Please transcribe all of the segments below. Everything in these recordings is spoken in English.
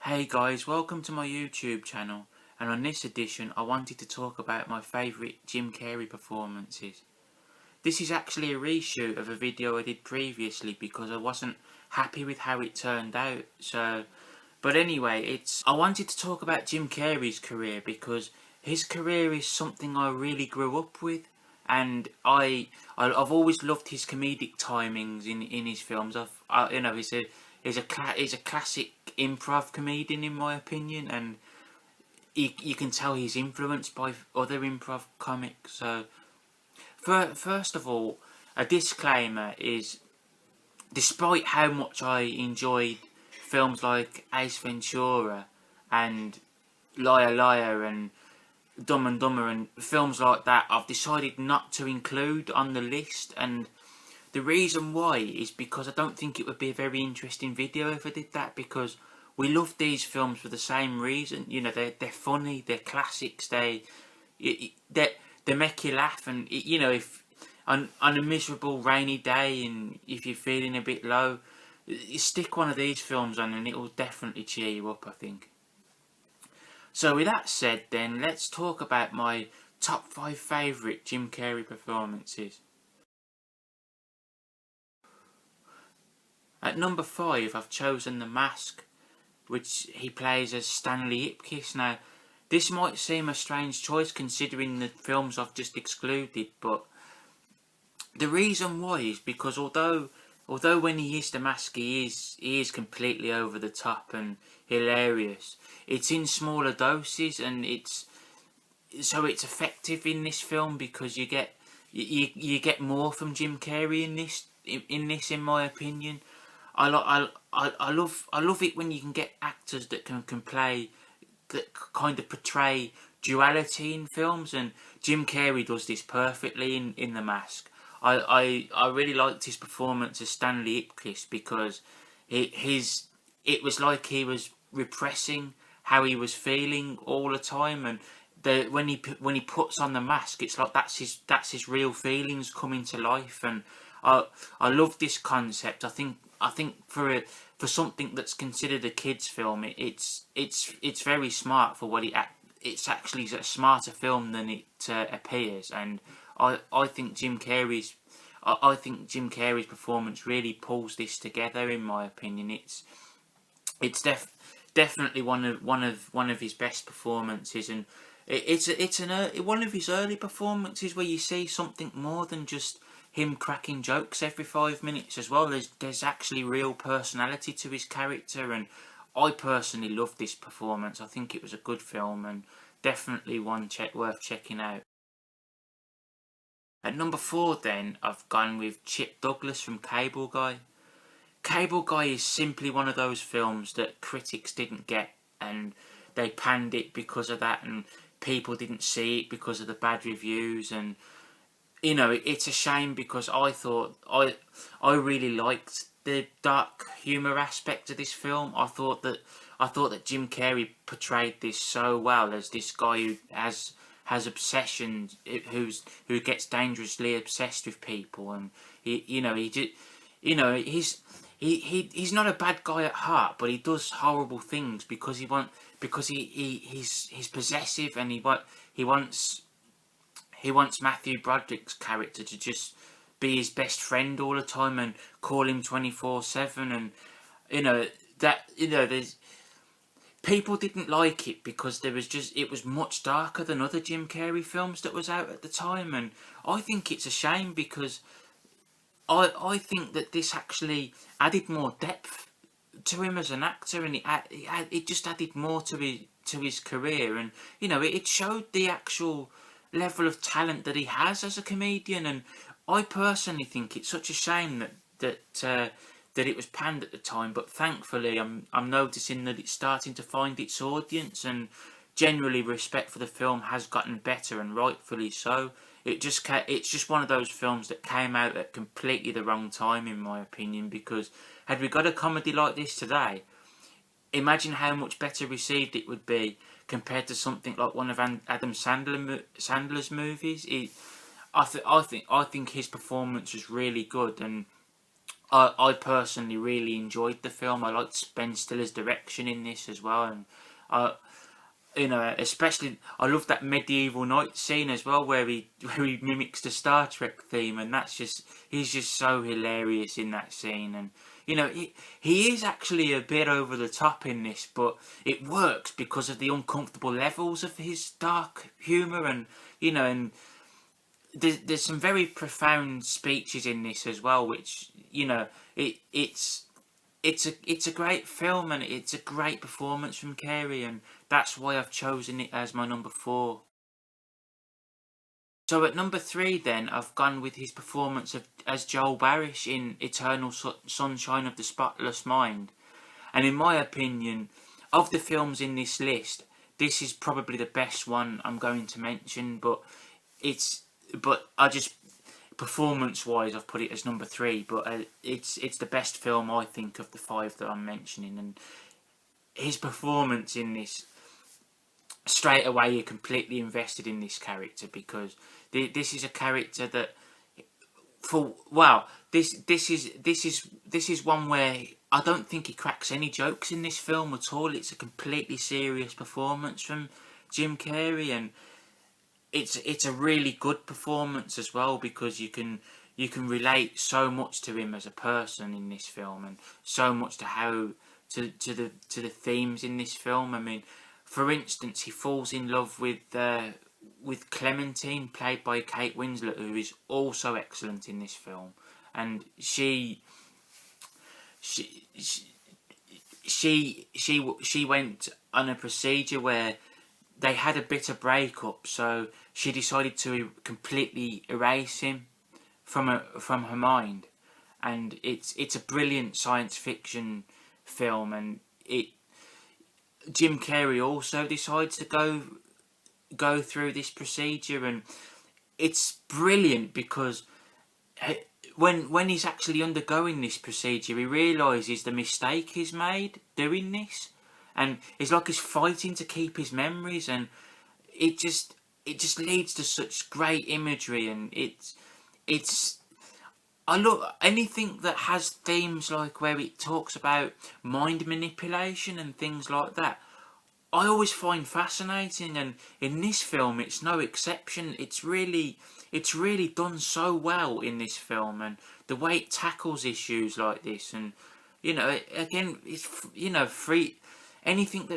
Hey guys, welcome to my YouTube channel, and on this edition I wanted to talk about my favourite Jim Carrey performances. This is actually a reshoot of a video I did previously because I wasn't happy with how it turned out. But anyway, I wanted to talk about Jim Carrey's career because his career is something I really grew up with, and I've always loved his comedic timings in his films. He's a classic improv comedian in my opinion, and you can tell he's influenced by other improv comics. So first of all, a disclaimer is, despite how much I enjoyed films like Ace Ventura and Liar Liar and Dumb and Dumber and films like that, I've decided not to include on the list, and the reason why is because I don't think it would be a very interesting video if I did that, because we love these films for the same reason. You know, they're funny, they're classics, they make you laugh, and if on a miserable rainy day and if you're feeling a bit low, you stick one of these films on and it will definitely cheer you up, I think. So with that said then, let's talk about my top 5 favourite Jim Carrey performances. At number 5 I've chosen The Mask, which he plays as Stanley Ipkiss. Now, this might seem a strange choice considering the films I've just excluded, but the reason why is because although when he is the Mask he is completely over the top and hilarious, it's in smaller doses, and it's effective in this film because you get more from Jim Carrey in this in my opinion. I love it when you can get actors that can play, that kind of portray duality in films, and Jim Carrey does this perfectly in The Mask. I really liked his performance as Stanley Ipkiss because it was like he was repressing how he was feeling all the time, and when he puts on the mask, it's like that's his real feelings coming to life, and I love this concept. I think for something that's considered a kids film, it's very smart for what it's actually a smarter film than it appears, and I think Jim Carrey's performance really pulls this together. In my opinion, it's definitely one of his best performances, and it's one of his early performances where you see something more than just him cracking jokes every 5 minutes as well. There's actually real personality to his character, and I personally loved this performance. I think it was a good film and definitely one worth checking out. At number 4 then, I've gone with Chip Douglas from Cable Guy. Cable Guy is simply one of those films that critics didn't get, and they panned it because of that, and people didn't see it because of the bad reviews, and it's a shame because I really liked the dark humour aspect of this film. I thought that Jim Carrey portrayed this so well as this guy who has obsessions, who gets dangerously obsessed with people, and he's not a bad guy at heart, but he does horrible things because he's possessive, and he wants Matthew Broderick's character to just be his best friend all the time and call him 24/7, and there's people didn't like it because it was much darker than other Jim Carrey films that was out at the time, and I think it's a shame because I think that this actually added more depth to him as an actor, and it just added more to his career, and it showed the actual level of talent that he has as a comedian. And I personally think it's such a shame that it was panned at the time, but thankfully I'm noticing that it's starting to find its audience, and generally respect for the film has gotten better, and rightfully so. It's just one of those films that came out at completely the wrong time in my opinion, because had we got a comedy like this today, imagine how much better received it would be compared to something like one of Adam Sandler's movies. I think his performance was really good, and I personally really enjoyed the film. I liked Ben Stiller's direction in this as well, and I, especially I love that medieval night scene as well, where he mimics the Star Trek theme, and he's just so hilarious in that scene. And he is actually a bit over the top in this, but it works because of the uncomfortable levels of his dark humour, and and there's some very profound speeches in this as well, which it's a great film, and it's a great performance from Carey, and that's why I've chosen it as my number 4. So at number 3 then, I've gone with his performance as Joel Barish in Eternal Sunshine of the Spotless Mind. And in my opinion, of the films in this list, this is probably the best one I'm going to mention, but I just, performance-wise, I've put it as number 3, but it's the best film, I think, of the 5 that I'm mentioning. And his performance in this, straight away you're completely invested in this character, because this is a character that, this is one where I don't think he cracks any jokes in this film at all. It's a completely serious performance from Jim Carrey, and it's a really good performance as well, because you can relate so much to him as a person in this film, and so much to the themes in this film. I mean, for instance, he falls in love with Clementine, played by Kate Winslet, who is also excellent in this film, and she went on a procedure where they had a bitter breakup, so she decided to completely erase him from her mind, and it's a brilliant science fiction film, and Jim Carrey also decides to go through this procedure, and it's brilliant because when he's actually undergoing this procedure, he realises the mistake he's made doing this, and it's like he's fighting to keep his memories, and it just leads to such great imagery, and I love anything that has themes like where it talks about mind manipulation and things like that. I always find fascinating, and in this film it's no exception. It's really done so well in this film, and the way it tackles issues like this, and again, it's free, anything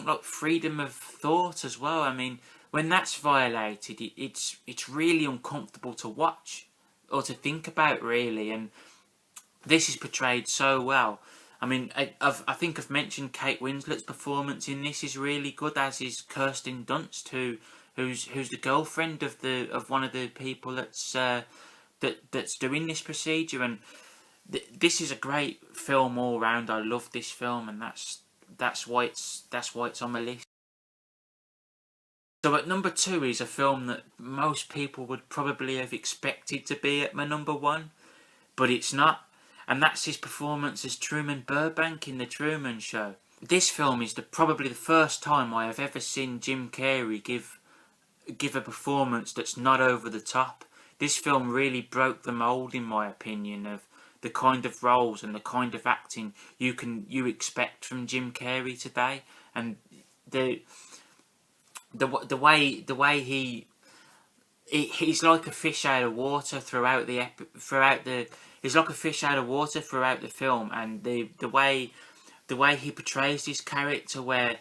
like freedom of thought as well. I mean, when that's violated, it's really uncomfortable to watch or to think about, really, and this is portrayed so well. I mean, I think I've mentioned Kate Winslet's performance in this is really good, as is Kirsten Dunst, who's the girlfriend of one of the people that's doing this procedure, and this is a great film all round. I love this film, and that's why it's on my list. So at number 2 is a film that most people would probably have expected to be at my number 1, but it's not, and that's his performance as Truman Burbank in The Truman Show. This film is probably the first time I have ever seen Jim Carrey give a performance that's not over the top. This film really broke the mould, in my opinion, of the kind of roles and the kind of acting you expect from Jim Carrey today, and the way he's like a fish out of water throughout he's like a fish out of water throughout the film, and the way he portrays his character, where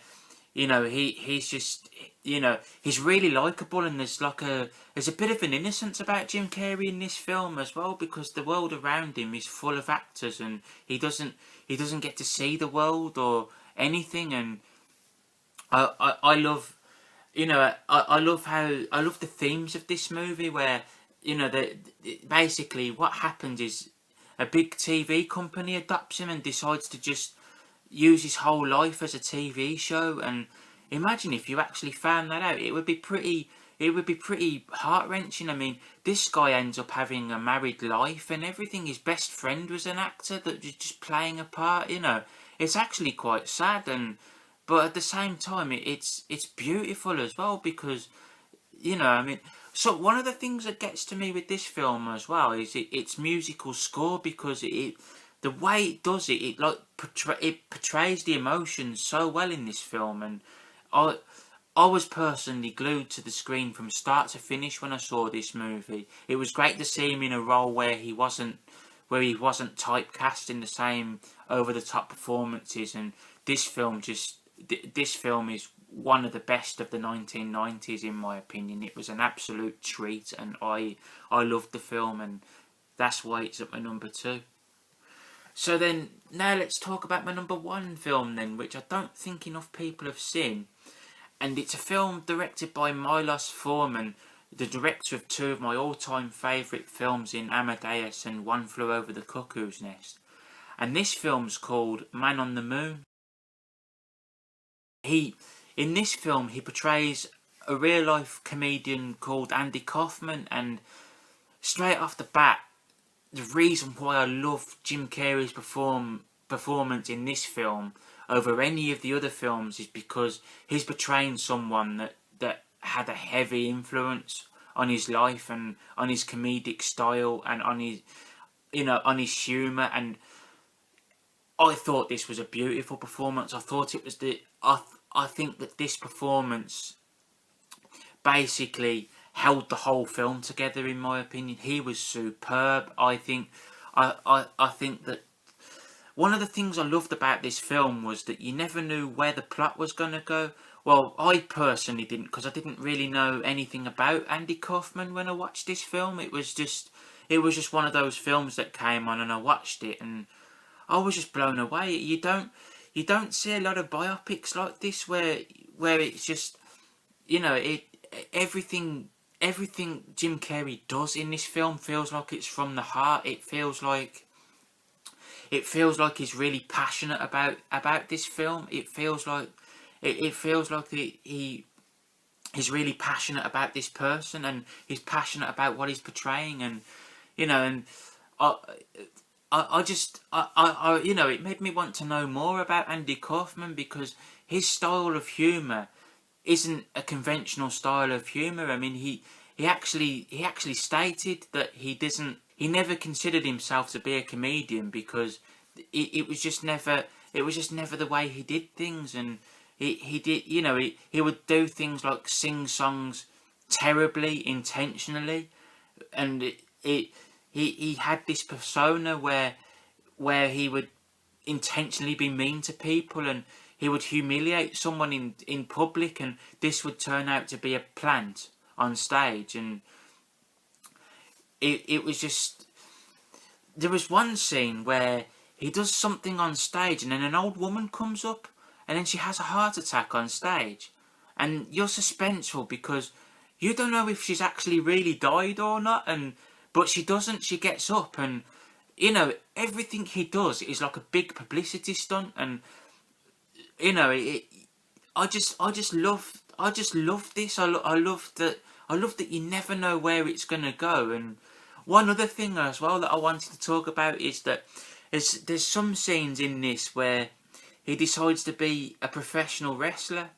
he's just he's really likable, and there's a bit of an innocence about Jim Carrey in this film as well, because the world around him is full of actors, and he doesn't get to see the world or anything. And I love I love the themes of this movie, where basically what happens is a big TV company adopts him and decides to just use his whole life as a TV show. And imagine if you actually found that out. It would be pretty heart-wrenching. I mean, this guy ends up having a married life and everything. His best friend was an actor that was just playing a part. It's actually quite sad, but at the same time, it's beautiful as well, because I mean, So one of the things that gets to me with this film as well is its musical score, because the way it does it, it portrays the emotions so well in this film, and I I was personally glued to the screen from start to finish when I saw this movie. It was great to see him in a role where he wasn't typecast in the same over the top performances, and this film is one of the best of the 1990s in my opinion. It was an absolute treat, and I loved the film, and that's why it's at my number 2. So then, now let's talk about my number 1 film then, which I don't think enough people have seen. And it's a film directed by Milos Forman, the director of 2 of my all-time favourite films in Amadeus and One Flew Over the Cuckoo's Nest. And this film's called Man on the Moon. In this film, he portrays a real-life comedian called Andy Kaufman, and straight off the bat, the reason why I love Jim Carrey's performance in this film over any of the other films is because he's portraying someone that had a heavy influence on his life and on his comedic style and on his humour. And I thought this was a beautiful performance. I thought it was I think that this performance basically held the whole film together, in my opinion. He was superb. I think that one of the things I loved about this film was that you never knew where the plot was going to go. Well, I personally didn't, because I didn't really know anything about Andy Kaufman when I watched this film. It was just one of those films that came on and I watched it and I was just blown away. You don't see a lot of biopics like this where it's just, everything Jim Carrey does in this film feels like it's from the heart. It feels like he's really passionate about this film. It feels like he's really passionate about this person, and he's passionate about what he's portraying, and it made me want to know more about Andy Kaufman, because his style of humour isn't a conventional style of humour. I mean, he actually stated that he never considered himself to be a comedian, because it was just never the way he did things. And he would do things like sing songs terribly intentionally, and he had this persona where he would intentionally be mean to people, and he would humiliate someone in public, and this would turn out to be a plant on stage. And it was just, there was one scene where he does something on stage and then an old woman comes up and then she has a heart attack on stage, and you're suspenseful because you don't know if she's actually really died or not, but she doesn't. She gets up, and everything he does is like a big publicity stunt. And I just love this. I love that you never know where it's gonna go. And one other thing as well that I wanted to talk about is that there's some scenes in this where he decides to be a professional wrestler,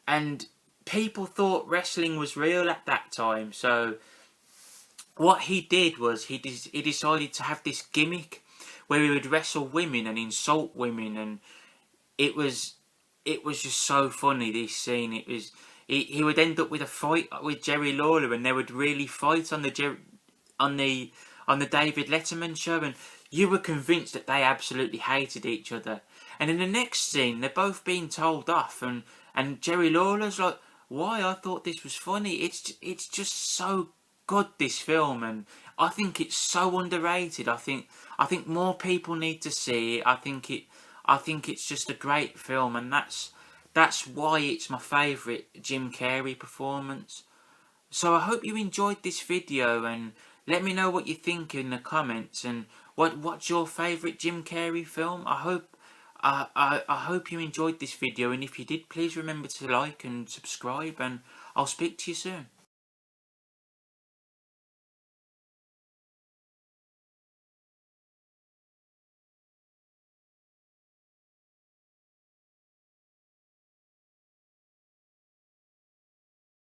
and people thought wrestling was real at that time. So what he did was he decided to have this gimmick where he would wrestle women and insult women, and it was just so funny, this scene. It was he would end up with a fight with Jerry Lawler, and they would really fight on the David Letterman show, and you were convinced that they absolutely hated each other. And in the next scene, they're both being told off, and Jerry Lawler's like, "Why? I thought this was funny." It's just so good, this film, and I think it's so underrated. I think more people need to see it. I think it's just a great film, and that's why it's my favourite Jim Carrey performance. So I hope you enjoyed this video, and let me know what you think in the comments, and what's your favourite Jim Carrey film. I hope you enjoyed this video, and if you did, please remember to like and subscribe, and I'll speak to you soon.